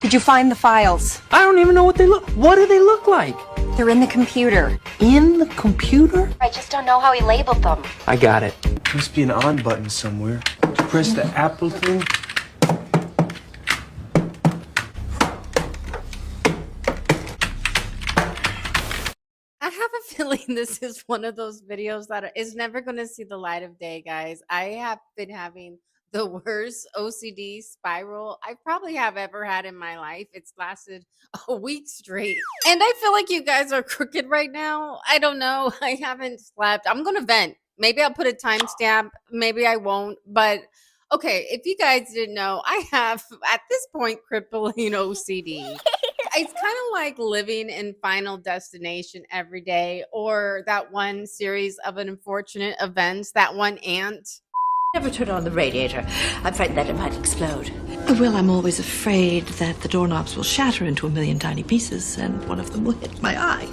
Did you find the files? I don't even know what they look. What do they look like? They're in the computer. In the computer? I just don't know how he labeled them. I got it. Must be an on button somewhere. Press the Apple thing. I have a feeling this is one of those videos that is never going to see the light of day, guys. I have been having the worst OCD spiral I probably have ever had in my life. It's lasted a week straight. And I feel like you guys are crooked right now. I don't know. I haven't slept. I'm going to vent. Maybe I'll put a timestamp. Maybe I won't. But okay, if you guys didn't know, I have at this point crippling OCD. It's kind of like living in Final Destination every day, or that one series of unfortunate events, that one aunt. Never turn on the radiator. I'm frightened that it might explode. Well, I'm always afraid that the doorknobs will shatter into a million tiny pieces and one of them will hit my eye.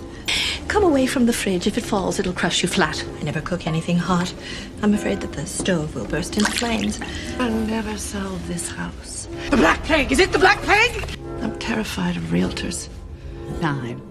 Come away from the fridge. If it falls, it'll crush you flat. I never cook anything hot. I'm afraid that the stove will burst into flames. I'll never sell this house. The Black Plague! Is it the Black Plague? I'm terrified of realtors. Time.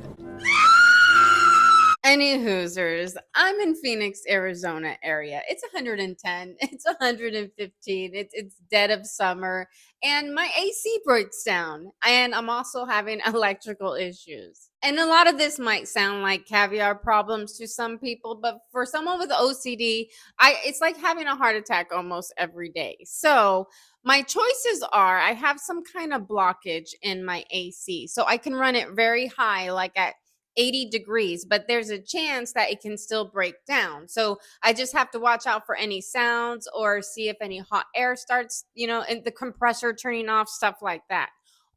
Any Hoosers, I'm in Phoenix, Arizona area. It's 110, it's 115, it's dead of summer, and my AC breaks down, and I'm also having electrical issues. And a lot of this might sound like caviar problems to some people, but for someone with OCD, it's like having a heart attack almost every day. So my choices are, I have some kind of blockage in my AC, so I can run it very high, like at 80 degrees, but there's a chance that it can still break down. So I just have to watch out for any sounds or see if any hot air starts, and the compressor turning off, stuff like that.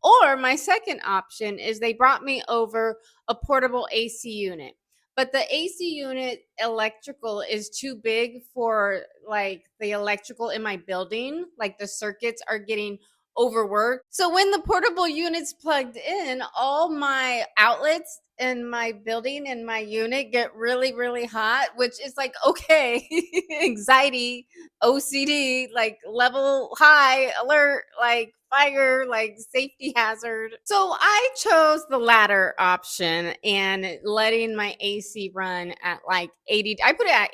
Or my second option is they brought me over a portable AC unit. But the AC unit electrical is too big for like the electrical in my building. Like the circuits are getting overworked. So when the portable unit's plugged in, all my outlets in my building and my unit get really, really hot, which is like, okay, anxiety, OCD, like level high alert, like fire, like safety hazard. So I chose the latter option and letting my AC run at like 80. I put it at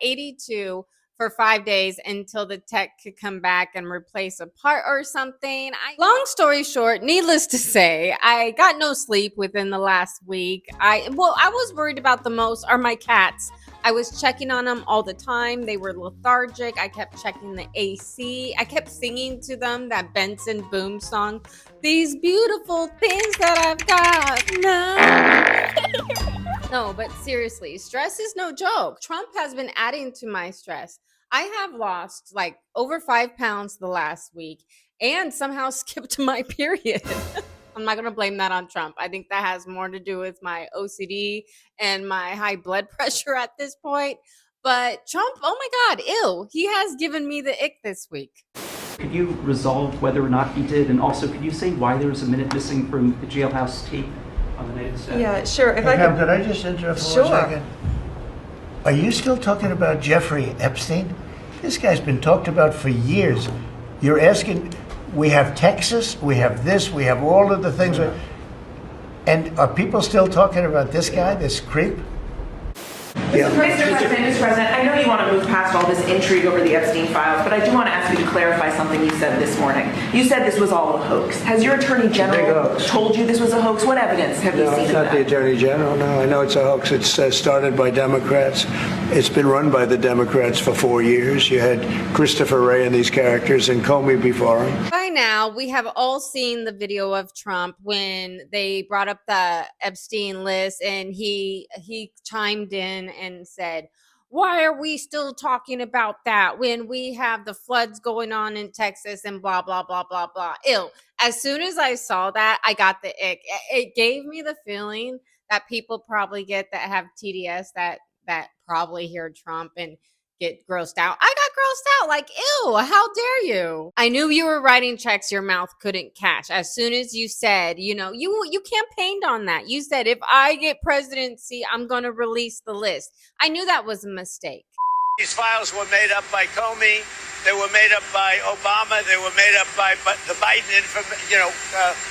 82 for 5 days until the tech could come back and replace a part or something. Long story short, needless to say, I got no sleep within the last week. I was worried about the most are my cats. I was checking on them all the time. They were lethargic. I kept checking the AC. I kept singing to them that Benson Boom song. These beautiful things that I've got. No, but seriously, stress is no joke. Trump has been adding to my stress. I have lost like over 5 pounds the last week and somehow skipped my period. I'm not going to blame that on Trump. I think that has more to do with my OCD and my high blood pressure at this point. But Trump, oh my God, ew, he has given me the ick this week. Could you resolve whether or not he did? And also, could you say why there was a minute missing from the jailhouse tape on the night of the stabbing? Yeah, sure. If Hey, I Pam, could... could I just interrupt for Sure. 1 second? Are you still talking about Jeffrey Epstein? This guy's been talked about for years. You're asking, we have Texas, we have this, we have all of the things. And are people still talking about this guy, this creep? Mr. President, I know you want to move past all this intrigue over the Epstein files, but I do want to ask you to clarify something you said this morning. You said this was all a hoax. Has your Attorney General told you this was a hoax? What evidence have you seen of that? No, it's not the Attorney General, no. I know it's a hoax. It's started by Democrats. It's been run by the Democrats for 4 years. You had Christopher Wray and these characters and Comey before him. By now, we have all seen the video of Trump when they brought up the Epstein list and he chimed in and said, why are we still talking about that when we have the floods going on in Texas and blah, blah, blah, blah, blah. Ew. As soon as I saw that, I got the ick. It gave me the feeling that people probably get that have TDS that probably hear Trump and get grossed out. I got grossed out. Like, ew, how dare you? I knew you were writing checks your mouth couldn't cash. As soon as you said, you campaigned on that. You said, if I get presidency, I'm going to release the list. I knew that was a mistake. These files were made up by Comey They were made up by Obama. They were made up by the Biden information.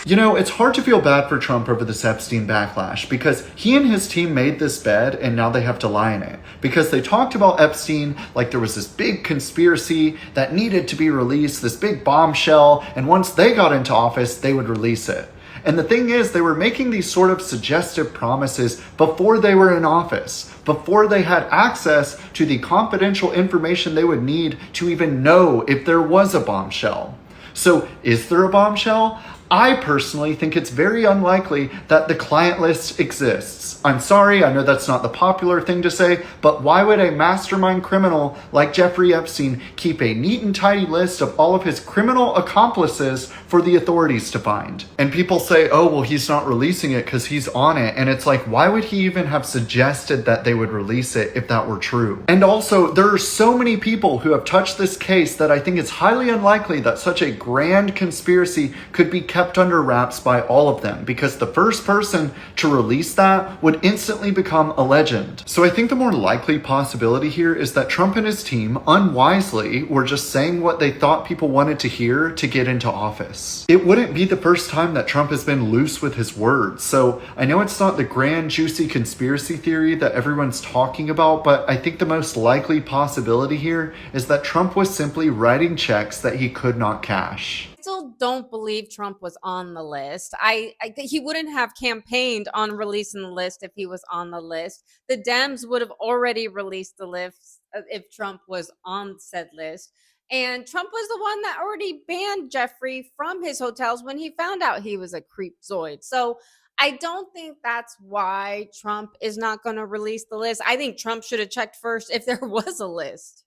You know, it's hard to feel bad for Trump over this Epstein backlash because he and his team made this bed and now they have to lie in it. Because they talked about Epstein like there was this big conspiracy that needed to be released, this big bombshell, and once they got into office, they would release it. And the thing is, they were making these sort of suggestive promises before they were in office, before they had access to the confidential information they would need to even know if there was a bombshell. So, is there a bombshell? I personally think it's very unlikely that the client list exists. I'm sorry, I know that's not the popular thing to say, but why would a mastermind criminal like Jeffrey Epstein keep a neat and tidy list of all of his criminal accomplices for the authorities to find? And people say, oh, well, he's not releasing it because he's on it. And it's like, why would he even have suggested that they would release it if that were true? And also, there are so many people who have touched this case that I think it's highly unlikely that such a grand conspiracy could be kept under wraps by all of them, because the first person to release that would instantly become a legend. So I think the more likely possibility here is that Trump and his team unwisely were just saying what they thought people wanted to hear to get into office. It wouldn't be the first time that Trump has been loose with his words. So I know it's not the grand juicy conspiracy theory that everyone's talking about, but I think the most likely possibility here is that Trump was simply writing checks that he could not cash. Still don't believe Trump was on the list. I think he wouldn't have campaigned on releasing the list if he was on the list. The Dems would have already released the list if Trump was on said list. And Trump was the one that already banned Jeffrey from his hotels when he found out he was a creepzoid. So I don't think that's why Trump is not going to release the list. I think Trump should have checked first if there was a list.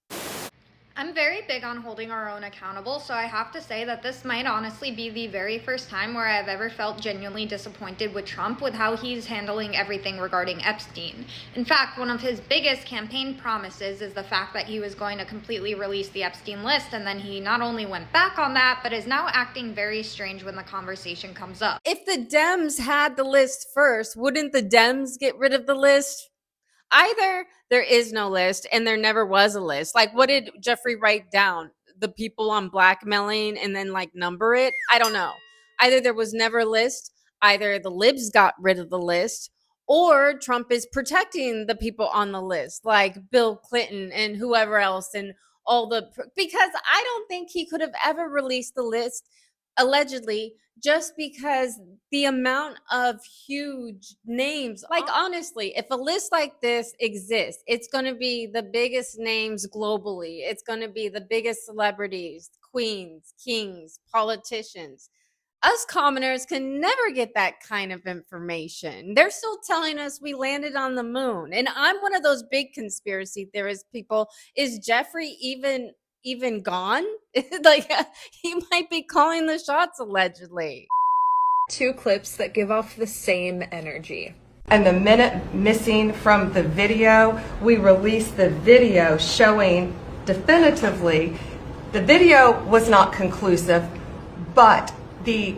I'm very big on holding our own accountable, so I have to say that this might honestly be the very first time where I've ever felt genuinely disappointed with Trump with how he's handling everything regarding Epstein. In fact, one of his biggest campaign promises is the fact that he was going to completely release the Epstein list, and then he not only went back on that, but is now acting very strange when the conversation comes up. If the Dems had the list first, wouldn't the Dems get rid of the list? Either there is no list and there never was a list. Like, what did Jeffrey write down? The people on blackmailing and then like number it? I don't know. Either there was never a list, either the libs got rid of the list, or Trump is protecting the people on the list, like Bill Clinton and whoever else and all the, because I don't think he could have ever released the list allegedly, just because the amount of huge names, like honestly, if a list like this exists, it's going to be the biggest names globally. It's going to be the biggest celebrities, queens, kings, politicians. Us commoners can never get that kind of information. They're still telling us we landed on the moon. And I'm one of those big conspiracy theorist people. Is Jeffrey even gone? Like, he might be calling the shots allegedly. Two clips that give off the same energy. And the minute missing from the video, we released the video showing definitively the video was not conclusive, but the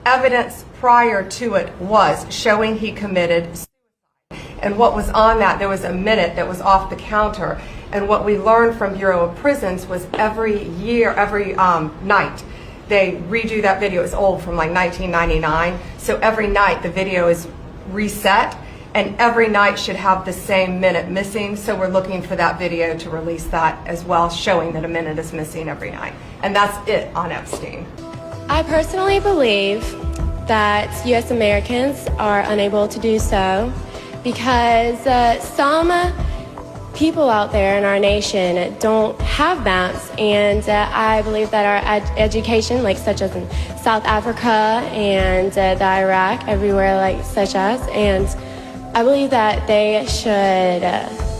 evidence prior to it was showing he committed suicide. And what was on that, there was a minute that was off the counter. And what we learned from Bureau of Prisons was every night, they redo that video. It's old, from like 1999. So every night the video is reset, and every night should have the same minute missing. So we're looking for that video to release that as well, showing that a minute is missing every night. And that's it on Epstein. I personally believe that U.S. Americans are unable to do so because some people out there in our nation don't have maps, and I believe that our education, like such as in South Africa and the Iraq, everywhere like such as, and I believe that they should,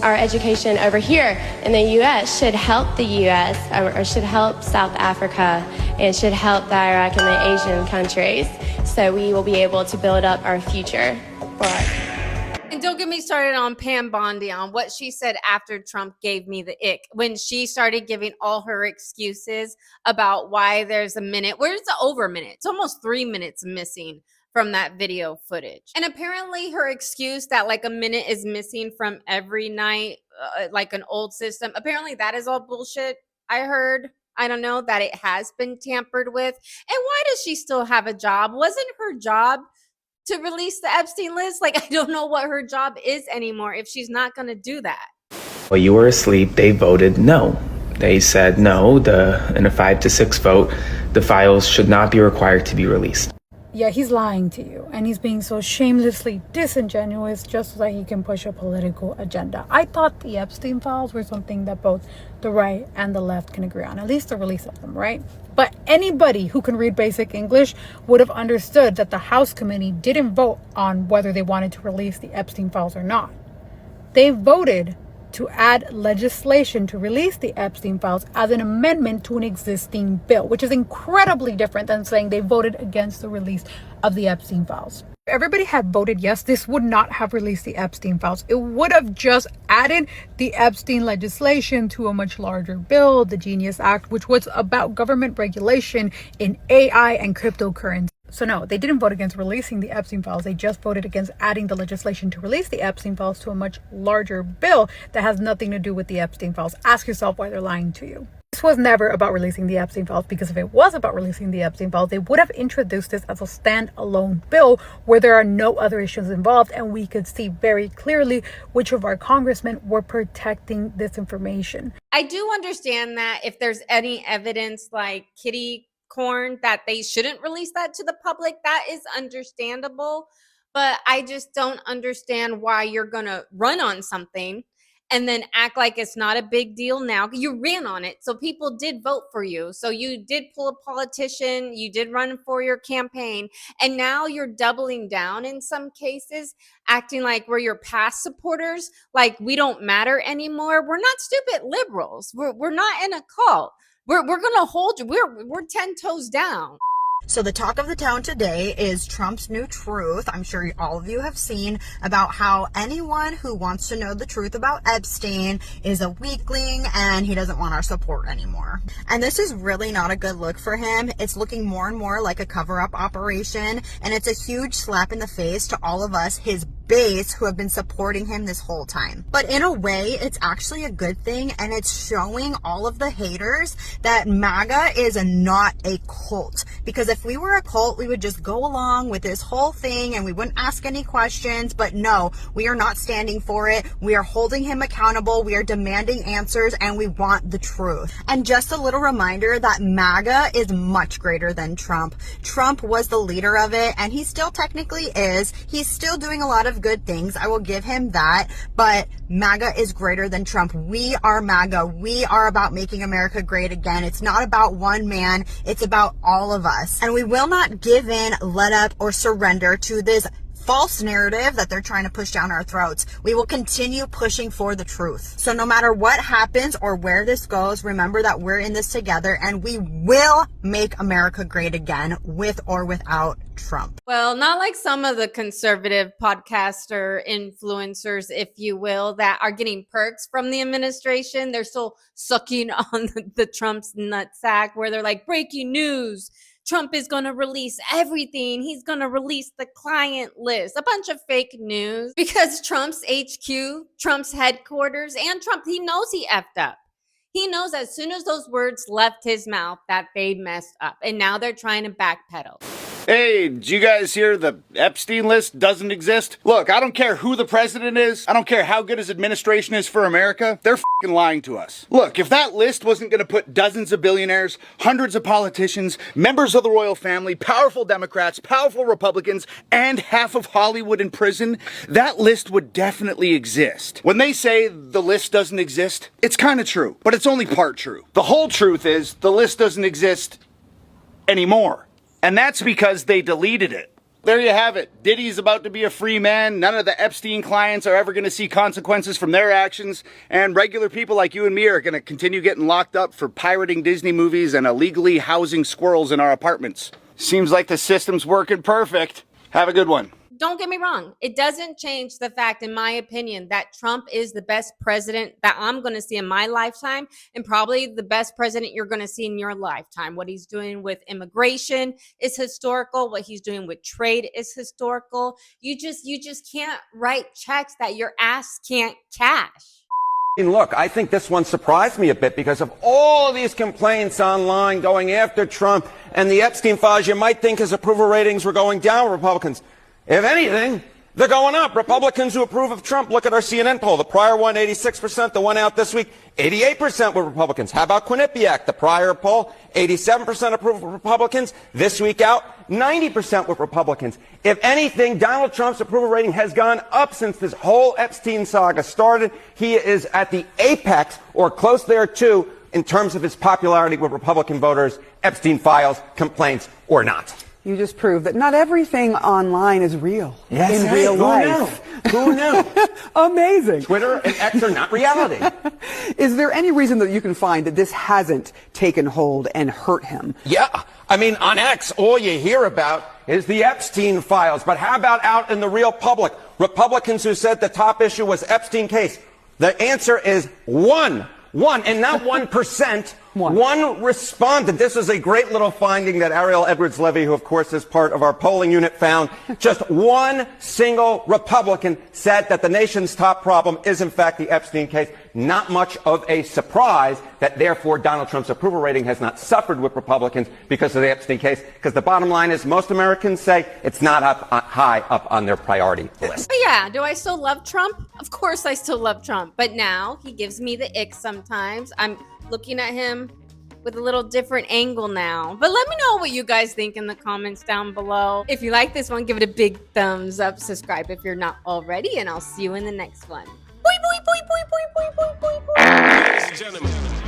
our education over here in the U.S. should help the U.S. or should help South Africa and should help the Iraq and the Asian countries, so we will be able to build up our future for us. And don't get me started on Pam Bondi, on what she said after Trump gave me the ick, when she started giving all her excuses about why there's a minute, where's the over a minute? It's almost 3 minutes missing from that video footage. And apparently her excuse that like a minute is missing from every night, like an old system, apparently that is all bullshit. I heard, I don't know, that it has been tampered with. And why does she still have a job? Wasn't her job to release the Epstein list? Like, I don't know what her job is anymore if she's not going to do that. While you were asleep, they voted no. They said no, in a 5-6 vote, the files should not be required to be released. Yeah, he's lying to you, and he's being so shamelessly disingenuous just so that he can push a political agenda. I thought the Epstein files were something that both the right and the left can agree on, at least the release of them, right? But anybody who can read basic English would have understood that the House committee didn't vote on whether they wanted to release the Epstein files or not. They voted to add legislation to release the Epstein files as an amendment to an existing bill, which is incredibly different than saying they voted against the release of the Epstein files. If everybody had voted yes, this would not have released the Epstein files. It would have just added the Epstein legislation to a much larger bill, the Genius Act, which was about government regulation in AI and cryptocurrency. So no, they didn't vote against releasing the Epstein files. They just voted against adding the legislation to release the Epstein files to a much larger bill that has nothing to do with the Epstein files. Ask yourself why they're lying to you. This was never about releasing the Epstein files, because if it was about releasing the Epstein files, they would have introduced this as a standalone bill where there are no other issues involved, and we could see very clearly which of our congressmen were protecting this information. I do understand that if there's any evidence like kitty corn that they shouldn't release that to the public, that is understandable. But I just don't understand why you're gonna run on something and then act like it's not a big deal now. You ran on it, so people did vote for you. So you did pull a politician, you did run for your campaign, and now you're doubling down in some cases, acting like we're your past supporters, like we don't matter anymore. We're not stupid liberals. We're not in a cult. We're gonna hold you. We're 10 toes down. So the talk of the town today is Trump's new truth. I'm sure all of you have seen about how anyone who wants to know the truth about Epstein is a weakling and he doesn't want our support anymore. And this is really not a good look for him. It's looking more and more like a cover-up operation, and it's a huge slap in the face to all of us, his base, who have been supporting him this whole time. But in a way, it's actually a good thing, and it's showing all of the haters that MAGA is not a cult. Because if we were a cult, we would just go along with this whole thing and we wouldn't ask any questions. But no, we are not standing for it. We are holding him accountable. We are demanding answers, and we want the truth. And just a little reminder that MAGA is much greater than Trump. Trump was the leader of it, and he still technically is. He's still doing a lot of good things. I will give him that. But MAGA is greater than Trump. We are MAGA. We are about making America great again. It's not about one man. It's about all of us. And we will not give in, let up, or surrender to this false narrative that they're trying to push down our throats. We will continue pushing for the truth. So no matter what happens or where this goes, remember that we're in this together, and we will make America great again, with or without Trump. Well, not like some of the conservative podcaster influencers, if you will, that are getting perks from the administration. They're still sucking on the Trump's nutsack, where they're like, breaking news, Trump is going to release everything. He's going to release the client list. A bunch of fake news, because Trump's HQ, Trump's headquarters, and Trump, he knows he effed up. He knows as soon as those words left his mouth that they messed up. And now they're trying to backpedal. Hey, did you guys hear the Epstein list doesn't exist? Look, I don't care who the president is. I don't care how good his administration is for America. They're f***ing lying to us. Look, if that list wasn't going to put dozens of billionaires, hundreds of politicians, members of the royal family, powerful Democrats, powerful Republicans, and half of Hollywood in prison, that list would definitely exist. When they say the list doesn't exist, it's kind of true, but it's only part true. The whole truth is the list doesn't exist anymore. And that's because they deleted it. There you have it. Diddy's about to be a free man. None of the Epstein clients are ever going to see consequences from their actions. And regular people like you and me are going to continue getting locked up for pirating Disney movies and illegally housing squirrels in our apartments. Seems like the system's working perfect. Have a good one. Don't get me wrong. It doesn't change the fact, in my opinion, that Trump is the best president that I'm going to see in my lifetime, and probably the best president you're going to see in your lifetime. What he's doing with immigration is historical. What he's doing with trade is historical. You just can't write checks that your ass can't cash. Look, I think this one surprised me a bit because of all these complaints online going after Trump and the Epstein files. You might think his approval ratings were going down, Republicans. If anything, they're going up. Republicans who approve of Trump, look at our CNN poll. The prior one, 86%. The one out this week, 88% were Republicans. How about Quinnipiac? The prior poll, 87% approve of Republicans. This week out, 90% were Republicans. If anything, Donald Trump's approval rating has gone up since this whole Epstein saga started. He is at the apex, or close there too, in terms of his popularity with Republican voters, Epstein files, complaints, or not. You just proved that not everything online is real in real life. Who knew? Amazing. Twitter and X are not reality. Is there any reason that you can find that this hasn't taken hold and hurt him? Yeah. I mean, on X, all you hear about is the Epstein files. But how about out in the real public? Republicans who said the top issue was Epstein case. The answer is one, and not 1%. One responded. This is a great little finding that Ariel Edwards-Levy, who of course is part of our polling unit, found. Just one single Republican said that the nation's top problem is in fact the Epstein case. Not much of a surprise that therefore Donald Trump's approval rating has not suffered with Republicans because of the Epstein case, because the bottom line is most Americans say it's not high up on their priority list. But yeah, do I still love Trump? Of course I still love Trump, but now he gives me the ick sometimes. I'm looking at him with a little different angle now. But let me know what you guys think in the comments down below. If you like this one, give it a big thumbs up, subscribe if you're not already, and I'll see you in the next one. Boy, boy, boy, boy, boy, boy, boy, boy, boy. Ladies and gentlemen.